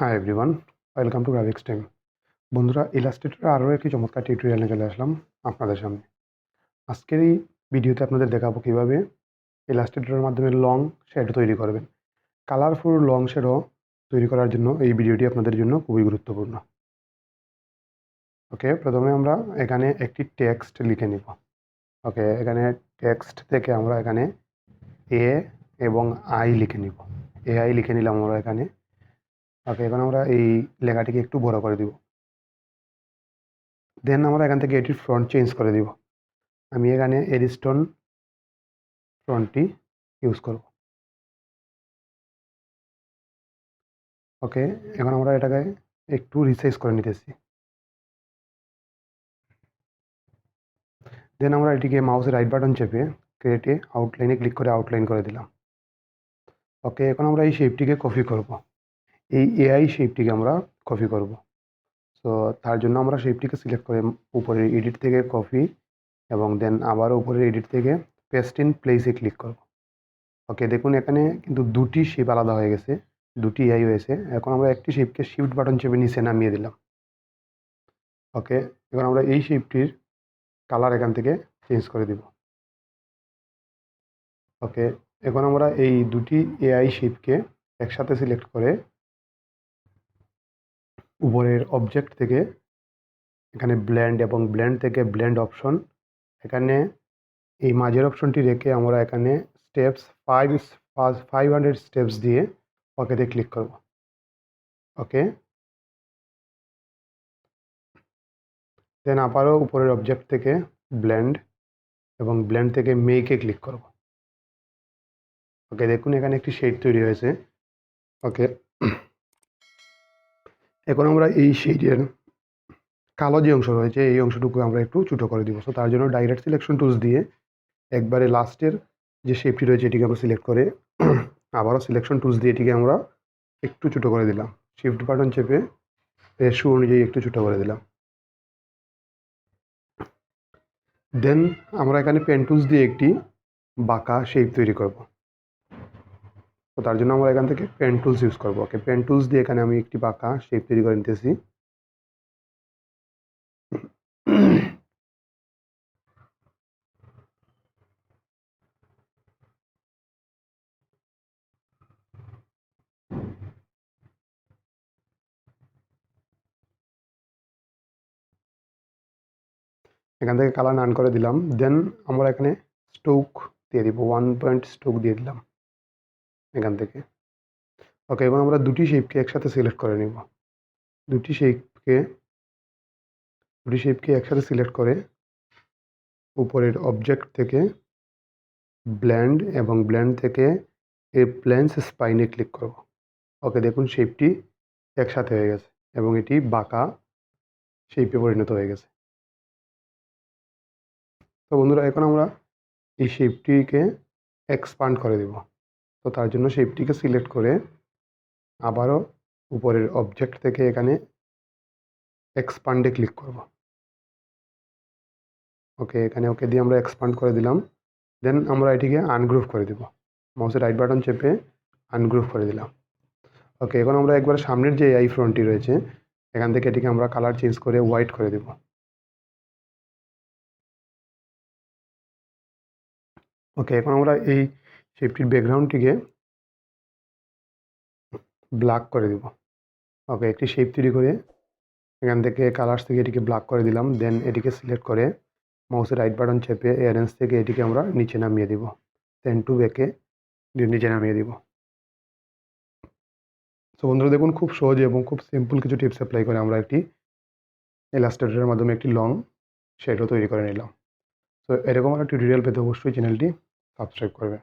Hi everyone, welcome to graphics time. বন্ধুরা, ইলাস্ট্রেটরের আরও একটি চমৎকার টিউটোরিয়াল নিয়ে চলে আসলাম আপনাদের সামনে। আজকের এই ভিডিওতে আপনাদের দেখাবো কীভাবে ইলাস্ট্রেটরের মাধ্যমে লং শ্যাডো তৈরি করবেন। কালারফুল লং শ্যাডো তৈরি করার জন্য এই ভিডিওটি আপনাদের জন্য খুবই গুরুত্বপূর্ণ। ওকে, প্রথমে আমরা এখানে একটি টেক্সট লিখে নিব। ওকে, এখানে টেক্সট থেকে আমরা এখানে এ এবং আই লিখে নিব। AI লিখে নিলাম আমরা এখানে। ওকে, এখন আমরা এই লেখাটিকে একটু বড় করে দিব। দেন আমরা এখান থেকে এটির ফ্রন্ট চেঞ্জ করে দিব। আমি এখানে এডিস্টোন ফ্রন্টটি ইউজ করব। ওকে, এখন আমরা এটাকে একটু রিসাইজ করে নিতেছি। দেন আমরা এটিকে মাউসের রাইট বাটন চেপে ক্রিয়েটে আউটলাইনে ক্লিক করে আউটলাইন করে দিলাম। ওকে, এখন আমরা এই শেপটিকে কপি করব। এই AI শেপটিকে আমরা কপি করব। সো তার জন্য আমরা শেপটিকে সিলেক্ট করে উপরে এডিট থেকে কপি এবং দেন আবারও উপরে এডিট থেকে পেস্ট ইন প্লেসে ক্লিক করব। ওকে, দেখুন এখানে কিন্তু দুটি শেপ আলাদা হয়ে গেছে, দুটি AI হয়েছে। এখন আমরা একটি শেপকে শিফট বাটন চেপে নিচে নামিয়ে দিলাম। ওকে, এখন আমরা এই শেপটির কালার এখান থেকে চেঞ্জ করে দিব। ওকে, এখন আমরা এই দুটি AI শেপকে একসাথে সিলেক্ট করে উপরের অবজেক্ট থেকে এখানে ব্লেন্ড এবং ব্লেন্ড থেকে ব্লেন্ড অপশন, এখানে এই মাঝের অপশনটি রেখে আমরা এখানে স্টেপস 500 স্টেপস দিয়ে ওকেতে ক্লিক করব। ওকে, দেন আবারও উপরের অবজেক্ট থেকে ব্লেন্ড এবং ব্লেন্ড থেকে মেকে ক্লিক করব। ওকে, দেখুন এখানে একটি শেড তৈরি হয়েছে। ওকে, এখন আমরা এই শেডের কালো যে অংশ রয়েছে এই অংশটুকু আমরা একটু ছোটো করে দিব। সো তার জন্য ডাইরেক্ট সিলেকশন টুলস দিয়ে একবারে লাস্টের যে শেপটি রয়েছে এটিকে আমরা সিলেক্ট করে আবারও সিলেকশন টুলস দিয়ে এটিকে আমরা একটু ছোটো করে দিলাম। শিফট বাটন চেপে রেশিও অনুযায়ী একটু ছোটো করে দিলাম। দেন আমরা এখানে পেন টুলস দিয়ে একটি বাঁকা শেপ তৈরি করব। তো তার জন্য আমরা এখান থেকে পেন টুলস ইউজ করবো। ওকে, পেন টুলস দিয়ে এখানে আমি একটি বাঁকা শেপ তৈরি করে নিতেছি। এখান থেকে কালার নান করে দিলাম। দেন আমরা এখানে স্ট্রোক দিয়ে দিব, 1 পয়েন্ট স্ট্রোক দিয়ে দিলাম এখান থেকে। ওকে, এবং আমরা দুটি শেপকে একসাথে সিলেক্ট করে নিব। দুটি শেপকে একসাথে সিলেক্ট করে উপরের অবজেক্ট থেকে ব্লেন্ড এবং ব্লেন্ড থেকে এই প্লেন্স স্পাইনে ক্লিক করব। ওকে, দেখুন শেপটি একসাথে হয়ে গেছে এবং এটি বাঁকা শেপে পরিণত হয়ে গেছে। তো বন্ধুরা, এখন আমরা এই শেপটিকে এক্সপান্ড করে দেব। তো তার জন্য শেপটিকে সিলেক্ট করে আবারও উপরের অবজেক্ট থেকে এখানে এক্সপান্ডে ক্লিক করব। ওকে, এখানে ওকে দিয়ে আমরা এক্সপান্ড করে দিলাম। দেন আমরা এটিকে আনগ্রুপ করে দেব। মাউসের রাইট বাটন চেপে আনগ্রুপ করে দিলাম। ওকে, এখন আমরা একবার সামনের যে AI ফ্রন্টটি রয়েছে এখান থেকে এটিকে আমরা কালার চেঞ্জ করে হোয়াইট করে দেব। ওকে, এখন আমরা এই শেপটির ব্যাকগ্রাউন্ডটিকে ব্ল্যাক করে দেব। ওকে, একটি শেপ তৈরি করে এখান থেকে কালার্স থেকে এটিকে ব্ল্যাক করে দিলাম। দেন এটিকে সিলেক্ট করে মাউসের রাইট বাটন চেপে অ্যারেঞ্জ থেকে এটিকে আমরা নিচে নামিয়ে দিব। দেন টু ব্যাকে নিচে নামিয়ে দিব। তো বন্ধুরা, দেখুন খুব সহজে এবং খুব সিম্পল কিছু টিপস অ্যাপ্লাই করে আমরা একটি ইলাস্ট্রেটরের মাধ্যমে একটি লং শ্যাডো তৈরি করে নিলাম। তো এরকম একটা টিউটোরিয়াল পেতে অবশ্যই চ্যানেলটি সাবস্ক্রাইব করবে।